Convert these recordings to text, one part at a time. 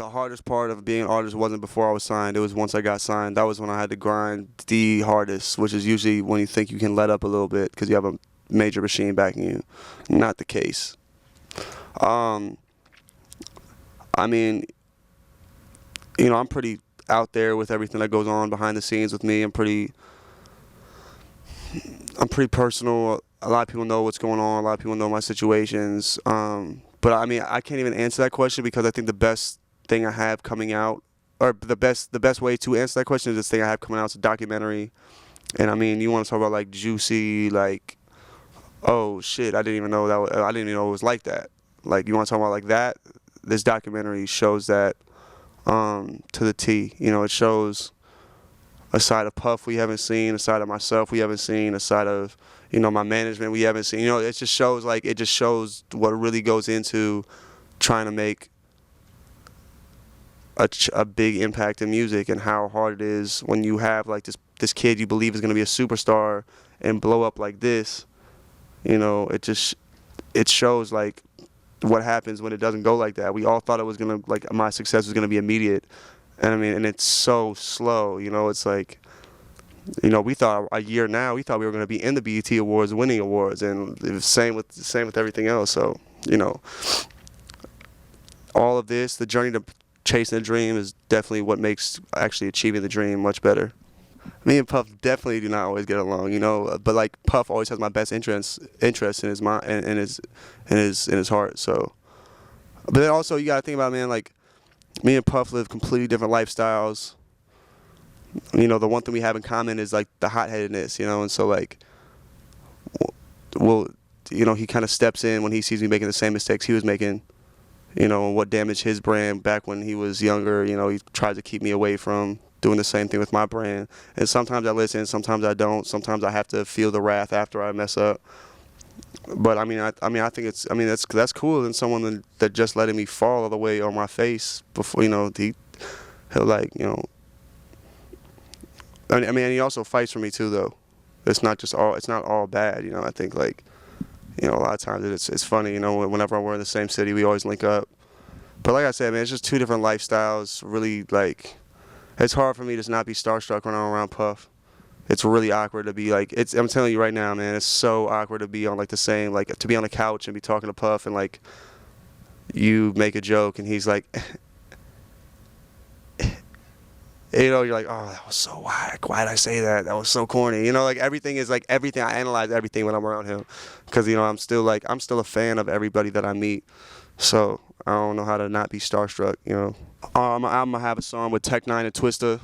the hardest part of being an artist wasn't before I was signed. It was once I got signed. That was when I had to grind the hardest, which is usually when you think you can let up a little bit because you have a major machine backing you. Not the case. I mean, you know, I'm pretty out there with everything that goes on behind the scenes with me. I'm pretty personal. A lot of people know what's going on. A lot of people know my situations. But I mean, I can't even answer that question because I think the best thing I have coming out, or the best way to answer that question is this thing I have coming out. It's a documentary. And I mean, you want to talk about like juicy, like, oh shit, I didn't even know I didn't even know it was like that. Like, you want to talk about like that? This documentary shows that to the T. You know, it shows a side of Puff we haven't seen, a side of myself we haven't seen, a side of, you know, my management we haven't seen. You know, it just shows what really goes into trying to make a big impact in music, and how hard it is when you have like this kid you believe is going to be a superstar and blow up like this. You know, it shows like what happens when it doesn't go like that. We all thought it was gonna, like, my success was gonna be immediate, and I mean, and it's so slow. You know, it's like, you know, we thought a year now, we thought we were gonna be in the BET Awards, winning awards, and it was same with everything else. So, you know, all of this, the journey to chasing a dream is definitely what makes actually achieving the dream much better. Me and Puff definitely do not always get along, you know. But like, Puff always has my best interest in his mind, in his heart. So, but then also you gotta think about, man, like, me and Puff live completely different lifestyles. You know, the one thing we have in common is like the hot-headedness, you know. And so like, well, you know, he kind of steps in when he sees me making the same mistakes he was making. You know, and what damaged his brand back when he was younger. You know, he tries to keep me away from doing the same thing with my brand. And sometimes I listen, sometimes I don't. Sometimes I have to feel the wrath after I mess up. But I mean, I think that's cooler than someone that just letting me fall all the way on my face before, you know, he'll like, you know. I mean, and he also fights for me too, though. It's not all bad, you know. I think, like, you know, a lot of times it's funny, you know, whenever we're in the same city, we always link up. But like I said, man, it's just two different lifestyles. Really, like, it's hard for me to not be starstruck when I'm around Puff. It's really awkward to be like, I'm telling you right now, man, it's so awkward to be on like the same, like, to be on the couch and be talking to Puff, and like, you make a joke and he's like, you know, you're like, oh, that was so whack. Why did I say that? That was so corny. You know, like, everything is like everything. I analyze everything when I'm around him, because, you know, I'm still a fan of everybody that I meet. So I don't know how to not be starstruck, you know. I'm gonna have a song with Tech Nine and Twista,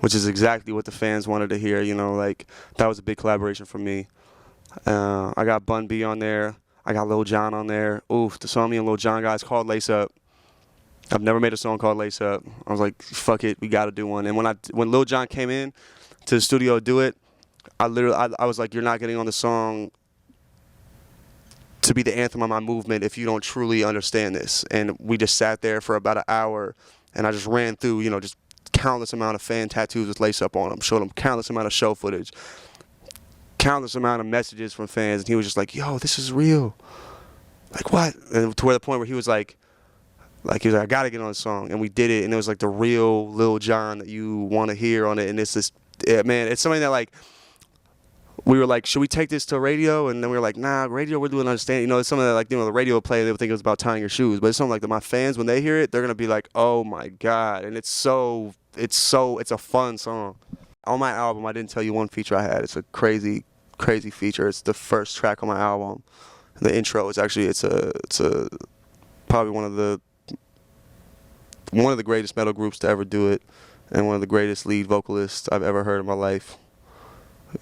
which is exactly what the fans wanted to hear. You know, like, that was a big collaboration for me. I got Bun B on there. I got Lil Jon on there. Oof, the song me and Lil Jon got is called Lace Up. I've never made a song called Lace Up. I was like, fuck it, we gotta do one. And when Lil Jon came in to the studio to do it, I was like, you're not getting on the song to be the anthem of my movement if you don't truly understand this. And we just sat there for about an hour, and I just ran through, you know, just countless amount of fan tattoos with Lace Up on them, showed him countless amount of show footage, countless amount of messages from fans, and he was just like, yo, this is real. Like, what? And to where the point where he was like, I gotta get on the song, and we did it, and it was like the real Lil Jon that you want to hear on it. And it's this, man, it's something that, like, we were like, should we take this to radio? And then we were like, nah, radio, we're doing understand. You know, it's something that, like, you know, the radio play, they would think it was about tying your shoes, but it's something like that my fans, when they hear it, they're gonna be like, oh my god. And it's a fun song. On my album, I didn't tell you one feature I had. It's a crazy feature. It's the first track on my album. The intro is actually, it's probably one of the greatest metal groups to ever do it, and one of the greatest lead vocalists I've ever heard in my life.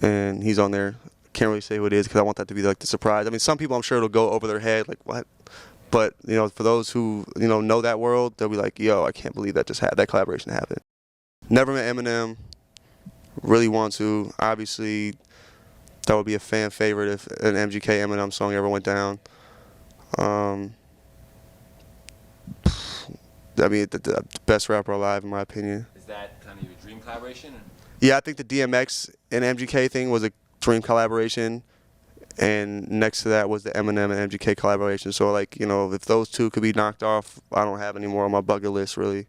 And he's on there. Can't really say who it is because I want that to be like the surprise. I mean, some people, I'm sure it'll go over their head, like, what? But, you know, for those who, you know that world, they'll be like, yo, I can't believe that collaboration happened. Never met Eminem. Really want to. Obviously, that would be a fan favorite if an MGK Eminem song ever went down. I mean, the best rapper alive, in my opinion. Is that kind of your dream collaboration? Yeah, I think the DMX and MGK thing was a dream collaboration. and next to that was the Eminem and MGK collaboration. So like, you know, if those two could be knocked off, I don't have any more on my bucket list really.